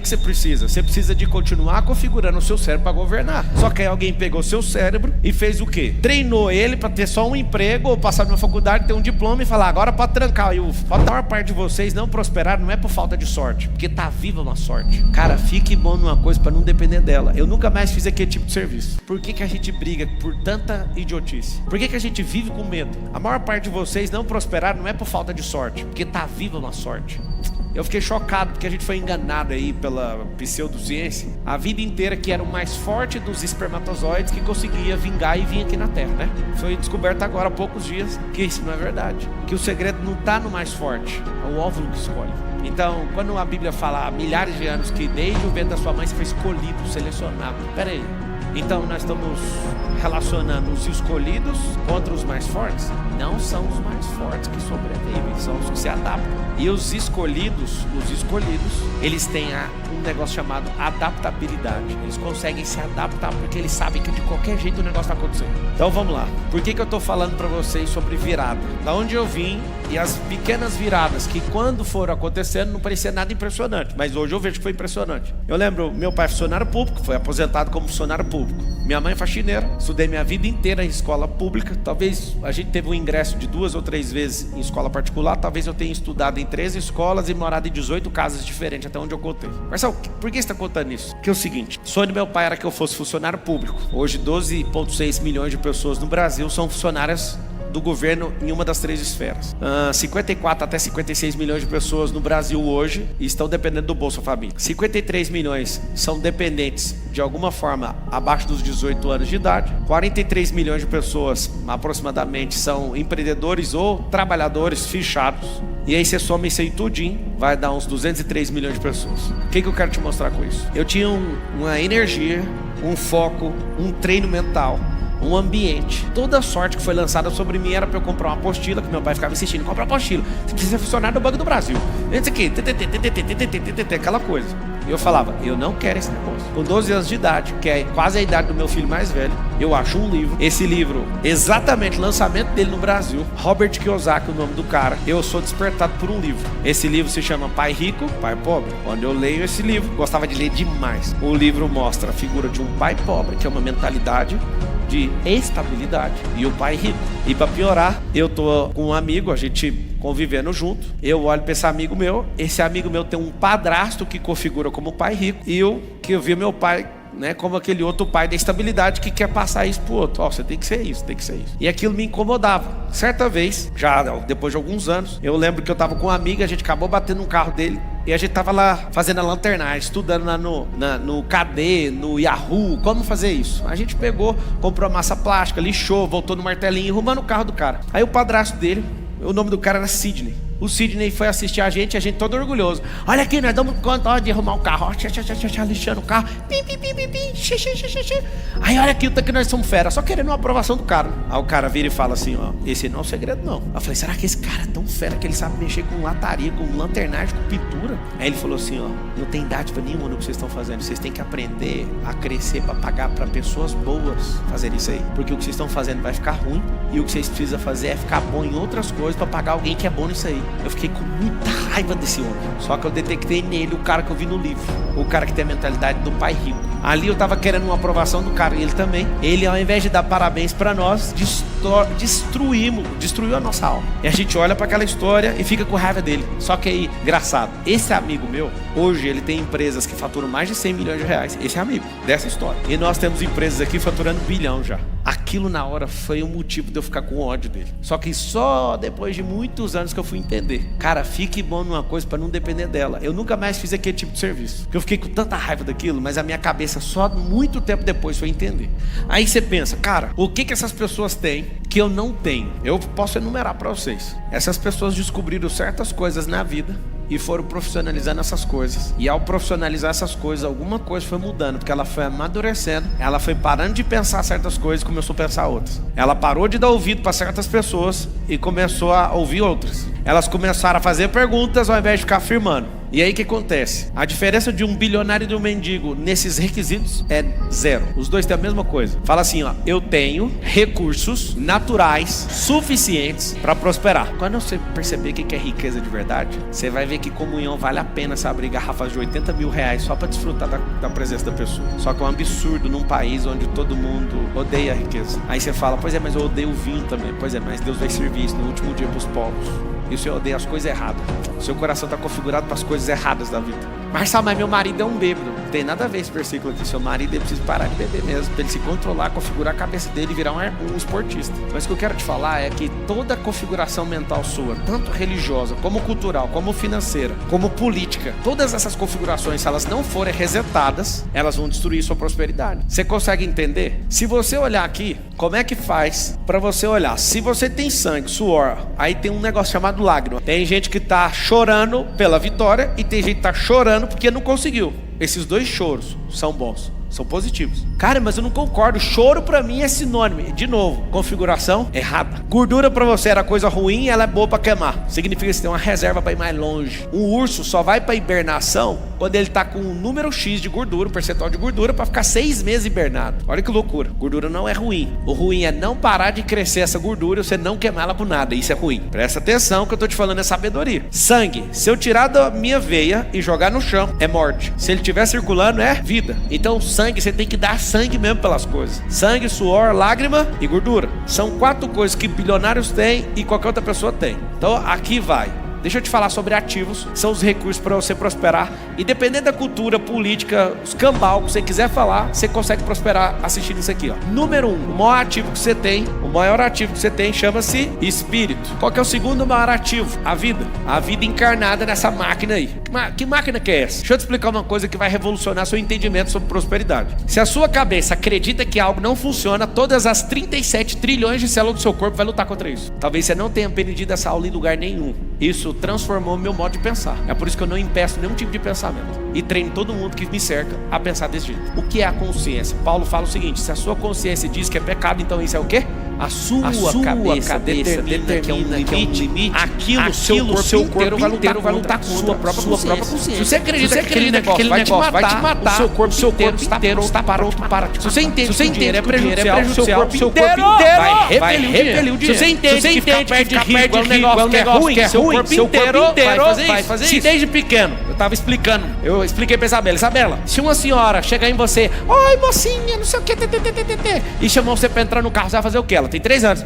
que você precisa? Você precisa de continuar configurando o seu cérebro para governar. Só que aí alguém pegou o seu cérebro e fez o quê? Treinou ele para ter só um emprego ou passar numa faculdade, ter um diploma e falar, agora pode trancar. E a maior parte de vocês não prosperaram, não é por falta de sorte, porque tá viva uma sorte. Cara, fique bom numa coisa para não depender dela. Eu nunca mais fiz aquele tipo de serviço. Por que a gente briga por tanta idiotice? Por que a gente vive com medo? A maior parte de vocês não prosperaram, não é por falta de sorte, porque tá viva uma sorte. Eu fiquei chocado porque a gente foi enganado aí pela pseudociência a vida inteira, que era o mais forte dos espermatozoides que conseguia vingar e vir aqui na Terra, né? Foi descoberto agora há poucos dias que isso não é verdade, que o segredo não está no mais forte, é o óvulo que escolhe. Então, quando a Bíblia fala há milhares de anos que desde o ventre da sua mãe você foi escolhido, selecionado, peraí, então nós estamos relacionando os escolhidos contra os mais fortes? Não são os mais fortes que sobrevivem, são os que se adaptam. E os escolhidos, eles têm um negócio chamado adaptabilidade. Eles conseguem se adaptar porque eles sabem que de qualquer jeito o negócio vai acontecer. Então vamos lá. Por que eu estou falando para vocês sobre virada? Da onde eu vim e as pequenas viradas que quando foram acontecendo não parecia nada impressionante, mas hoje eu vejo que foi impressionante. Eu lembro, meu pai é funcionário público, foi aposentado como funcionário público. Minha mãe é faxineira, estudei minha vida inteira em escola pública. Talvez a gente teve um ingresso de 2 ou 3 vezes em escola particular. Talvez eu tenha estudado em 13 escolas e morado em 18 casas diferentes, até onde eu contei. Marcelo, por que você está contando isso? Porque é o seguinte, o sonho do meu pai era que eu fosse funcionário público. Hoje 12,6 milhões de pessoas no Brasil são funcionárias do governo em uma das 3 esferas. 54 até 56 milhões de pessoas no Brasil hoje estão dependendo do Bolsa Família. 53 milhões são dependentes de alguma forma abaixo dos 18 anos de idade. 43 milhões de pessoas aproximadamente são empreendedores ou trabalhadores fichados. E aí você soma isso aí tudinho, vai dar uns 203 milhões de pessoas. O que eu quero te mostrar com isso? Eu tinha uma energia, um foco, um treino mental, um ambiente. Toda a sorte que foi lançada sobre mim era para eu comprar uma apostila, que meu pai ficava insistindo, compra uma apostila, você precisa ser funcionário do Banco do Brasil, isso aqui, aquela coisa. E eu falava, eu não quero esse negócio. Com 12 anos de idade, que é quase a idade do meu filho mais velho, eu acho um livro. Esse livro, exatamente, lançamento dele no Brasil, Robert Kiyosaki, o nome do cara. Eu sou despertado por um livro. Esse livro se chama Pai Rico, Pai Pobre. Quando eu leio esse livro, gostava de ler demais. O livro mostra a figura de um pai pobre, que é uma mentalidade de estabilidade, e o pai rico. E para piorar, eu tô com um amigo, a gente convivendo junto, eu olho para esse amigo meu tem um padrasto que configura como pai rico, e eu vi meu pai, né, como aquele outro pai da estabilidade que quer passar isso pro outro. Você tem que ser isso, tem que ser isso. E aquilo me incomodava. Certa vez, já depois de alguns anos, eu lembro que eu tava com uma amiga, a gente acabou batendo no carro dele, e a gente tava lá fazendo a lanternagem, estudando lá no KD, no Yahoo, como fazer isso. A gente pegou, comprou massa plástica, lixou, voltou no martelinho, arrumando o carro do cara. Aí o padrasto dele, o nome do cara era Sidney. O Sidney foi assistir a gente todo orgulhoso. Olha aqui, nós damos conta de arrumar o carro, lixando o carro. Aí olha aqui, que nós somos fera, só querendo uma aprovação do cara. Aí o cara vira e fala assim, ó, esse não é o segredo não. Eu falei, será que esse cara é tão fera que ele sabe mexer com lataria, com lanternagem, com pintura? Aí ele falou assim, ó, não tem dádiva nenhuma no que vocês estão fazendo. Vocês têm que aprender a crescer para pagar para pessoas boas fazer isso aí. Porque o que vocês estão fazendo vai ficar ruim, e o que vocês precisam fazer é ficar bom em outras coisas para pagar alguém que é bom nisso aí. Eu fiquei com muita raiva desse homem. Só que eu detectei nele o cara que eu vi no livro, o cara que tem a mentalidade do pai rico. Ali eu tava querendo uma aprovação do cara, e ele também. Ele, ao invés de dar parabéns pra nós, destruiu a nossa alma. E a gente olha pra aquela história e fica com raiva dele. Só que aí, engraçado, esse amigo meu, hoje ele tem empresas que faturam mais de 100 milhões de reais. Esse é amigo dessa história. E nós temos empresas aqui faturando bilhão já. Aquilo na hora foi o motivo de eu ficar com ódio dele. Só que só depois de muitos anos que eu fui entender. Cara, fique bom numa coisa pra não depender dela. Eu nunca mais fiz aquele tipo de serviço, porque eu fiquei com tanta raiva daquilo, mas a minha cabeça só muito tempo depois foi entender. Aí você pensa, cara, o que essas pessoas têm que eu não tenho? Eu posso enumerar pra vocês. Essas pessoas descobriram certas coisas na vida e foram profissionalizando essas coisas. E ao profissionalizar essas coisas, alguma coisa foi mudando, porque ela foi amadurecendo, ela foi parando de pensar certas coisas e começou a pensar outras. Ela parou de dar ouvido para certas pessoas e começou a ouvir outras. Elas começaram a fazer perguntas ao invés de ficar afirmando. E aí o que acontece? A diferença de um bilionário e de um mendigo nesses requisitos é zero. Os dois têm a mesma coisa. Fala assim, ó, eu tenho recursos naturais suficientes para prosperar. Quando você perceber o que é riqueza de verdade, você vai ver que comunhão vale a pena você abrir garrafas de 80 mil reais só para desfrutar da presença da pessoa. Só que é um absurdo num país onde todo mundo odeia a riqueza. Aí você fala, pois é, mas eu odeio o vinho também. Pois é, mas Deus vai servir isso no último dia para os povos. E o senhor odeia as coisas erradas. Seu coração está configurado para as coisas erradas da vida. Marçal, mas meu marido é um bêbado. Não tem nada a ver esse versículo aqui. Seu marido ele precisa parar de beber mesmo, para ele se controlar, configurar a cabeça dele e virar um esportista. Mas o que eu quero te falar é que toda a configuração mental sua, tanto religiosa, como cultural, como financeira, como política, todas essas configurações, se elas não forem resetadas, elas vão destruir sua prosperidade. Você consegue entender? Se você olhar aqui, como é que faz para você olhar? Se você tem sangue, suor, aí tem um negócio chamado lágrima. Tem gente que tá chorando pela vitória e tem gente que tá chorando porque não conseguiu. Esses dois choros são bons, são positivos. Cara, mas eu não concordo. Choro pra mim é sinônimo. De novo, configuração errada. Gordura pra você era coisa ruim, ela é boa pra queimar. Significa que você tem uma reserva pra ir mais longe. Um urso só vai pra hibernação quando ele tá com um número X de gordura, um percentual de gordura, pra ficar 6 meses hibernado. Olha que loucura. Gordura não é ruim. O ruim é não parar de crescer essa gordura e você não queimar ela por nada. Isso é ruim. Presta atenção que eu tô te falando é sabedoria. Sangue, se eu tirar da minha veia e jogar no chão, é morte. Se ele estiver circulando, é vida. Então sangue, você tem que dar sangue mesmo pelas coisas. Sangue, suor, lágrima e gordura. São 4 coisas que bilionários têm e qualquer outra pessoa tem. Então aqui vai. Deixa eu te falar sobre ativos, que são os recursos para você prosperar. E dependendo da cultura, política, os cambal que você quiser falar, você consegue prosperar assistindo isso aqui, ó. Número 1, o maior ativo que você tem, chama-se espírito. Qual que é o segundo maior ativo? A vida. A vida encarnada nessa máquina aí. Que máquina que é essa? Deixa eu te explicar uma coisa que vai revolucionar seu entendimento sobre prosperidade. Se a sua cabeça acredita que algo não funciona, todas as 37 trilhões de células do seu corpo vai lutar contra isso. Talvez você não tenha aprendido essa aula em lugar nenhum. Isso transformou meu modo de pensar. É por isso que eu não impeço nenhum tipo de pensamento. E treino todo mundo que me cerca a pensar desse jeito. O que é a consciência? Paulo fala o seguinte: se a sua consciência diz que é pecado, então isso é o quê? A sua cabeça determina que é um limite. Aquilo o seu corpo inteiro vai lutar contra sua própria consciência. Se você acredita que aquele negócio vai te matar, o seu corpo inteiro está para. Se você entende que o dinheiro é prejudicial, o seu corpo inteiro vai repelir o dinheiro. Se você entende que ficar perto de rico é um negócio que é ruim, seu corpo inteiro vai fazer isso. Se desde pequeno, eu estava explicando, eu expliquei pra Isabela, se uma senhora chegar em você, oi mocinha, não sei o que, e chamou você pra entrar no carro, você vai fazer o que? Ela tem 3 anos.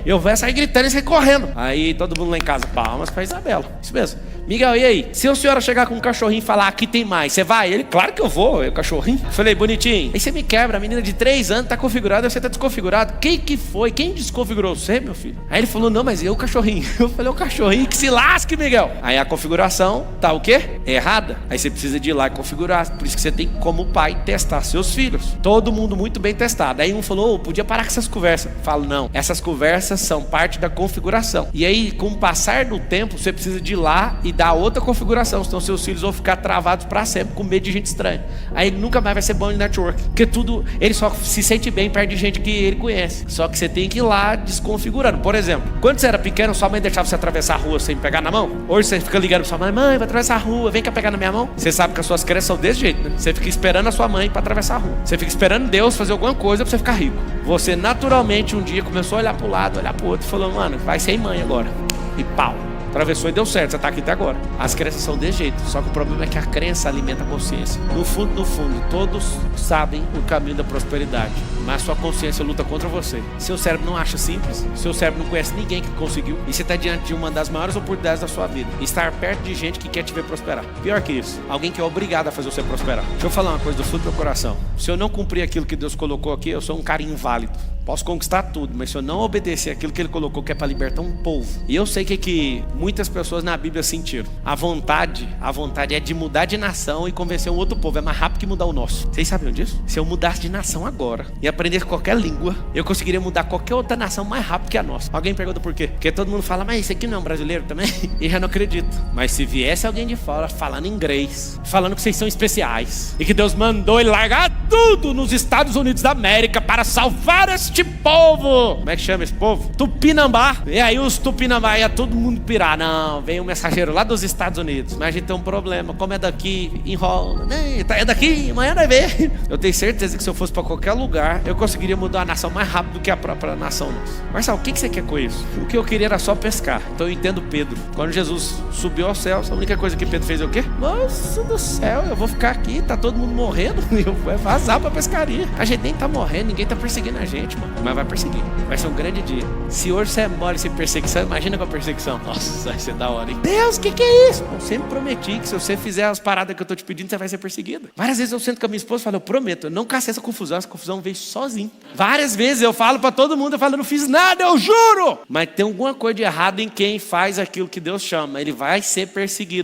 Eu vou sair gritando e sair correndo. Aí todo mundo lá em casa, palmas pra Isabela. Isso mesmo. Miguel, e aí? Se a senhora chegar com um cachorrinho e falar, aqui tem mais, você vai? Ele, claro que eu vou, o cachorrinho. Falei, bonitinho. Aí você me quebra, a menina de 3 anos tá configurada, você tá desconfigurado. Quem que foi? Quem desconfigurou você, meu filho? Aí ele falou, não, mas eu o cachorrinho. Eu falei, o cachorrinho que se lasque, Miguel. Aí a configuração tá o quê? Errada. Aí você precisa de ir lá e configurar. Por isso que você tem que, como pai, testar seus filhos. Todo mundo muito bem testado. Aí um falou, podia parar com essas conversas. Falo, não, essas conversas são parte da configuração. E aí, com o passar do tempo, você precisa de ir lá e dar outra configuração, senão seus filhos vão ficar travados para sempre, com medo de gente estranha. Aí ele nunca mais vai ser bom em network, porque tudo, ele só se sente bem perto de gente que ele conhece. Só que você tem que ir lá desconfigurando. Por exemplo, quando você era pequeno, sua mãe deixava você atravessar a rua sem pegar na mão? Hoje você fica ligando pra sua mãe, vai atravessar a rua, vem cá pegar na minha mão. Você sabe que as suas crenças são desse jeito, né? Você fica esperando a sua mãe para atravessar a rua. Você fica esperando Deus fazer alguma coisa para você ficar rico. Você naturalmente um dia começou a olhar pro lado, olhar pro outro e falou, mano, vai ser mãe agora. E pau. Atravessou e deu certo, você está aqui até agora. As crenças são desse jeito, só que o problema é que a crença alimenta a consciência. No fundo, todos sabem o caminho da prosperidade, mas sua consciência luta contra você. Seu cérebro não acha simples, seu cérebro não conhece ninguém que conseguiu, e você está diante de uma das maiores oportunidades da sua vida, estar perto de gente que quer te ver prosperar. Pior que isso, alguém que é obrigado a fazer você prosperar. Deixa eu falar uma coisa do fundo do meu coração. Se eu não cumprir aquilo que Deus colocou aqui, eu sou um cara inválido. Posso conquistar tudo, mas se eu não obedecer aquilo que Ele colocou, que é para libertar um povo. E eu sei que muitas pessoas na Bíblia sentiram. A vontade é de mudar de nação e convencer um outro povo. É mais rápido que mudar o nosso. Vocês sabiam disso? Se eu mudasse de nação agora, ia aprendesse qualquer língua, eu conseguiria mudar qualquer outra nação mais rápido que a nossa. Alguém pergunta por quê? Porque todo mundo fala, mas esse aqui não é um brasileiro também? E já não acredito. Mas se viesse alguém de fora falando inglês, falando que vocês são especiais e que Deus mandou ele largar tudo nos Estados Unidos da América para salvar este povo. Como é que chama esse povo? Tupinambá. E aí os Tupinambá ia todo mundo pirar. Não, vem um mensageiro lá dos Estados Unidos, mas a gente tem um problema. Como é daqui, enrola. É daqui, amanhã vai ver. Eu tenho certeza que se eu fosse para qualquer lugar, eu conseguiria mudar a nação mais rápido do que a própria nação nossa. Marcelo, o que você quer com isso? O que eu queria era só pescar. Então eu entendo Pedro. Quando Jesus subiu aos céus, a única coisa que Pedro fez é o quê? Nossa do céu, eu vou ficar aqui, tá todo mundo morrendo e eu vou vazar pra pescaria. A gente nem tá morrendo, ninguém tá perseguindo a gente, mano. Mas vai perseguir. Vai ser um grande dia. Se hoje você mora sem perseguição, imagina com a perseguição. Nossa, vai ser da hora, hein? Deus, o que é isso? Eu sempre prometi que se você fizer as paradas que eu tô te pedindo, você vai ser perseguido. Várias vezes eu sento com a minha esposa e falo, eu prometo, eu não cacei essa confusão veio sozinho. Várias vezes eu falo pra todo mundo, eu falo, eu não fiz nada, eu juro! Mas tem alguma coisa de errado em quem faz aquilo que Deus chama. Ele vai ser perseguido.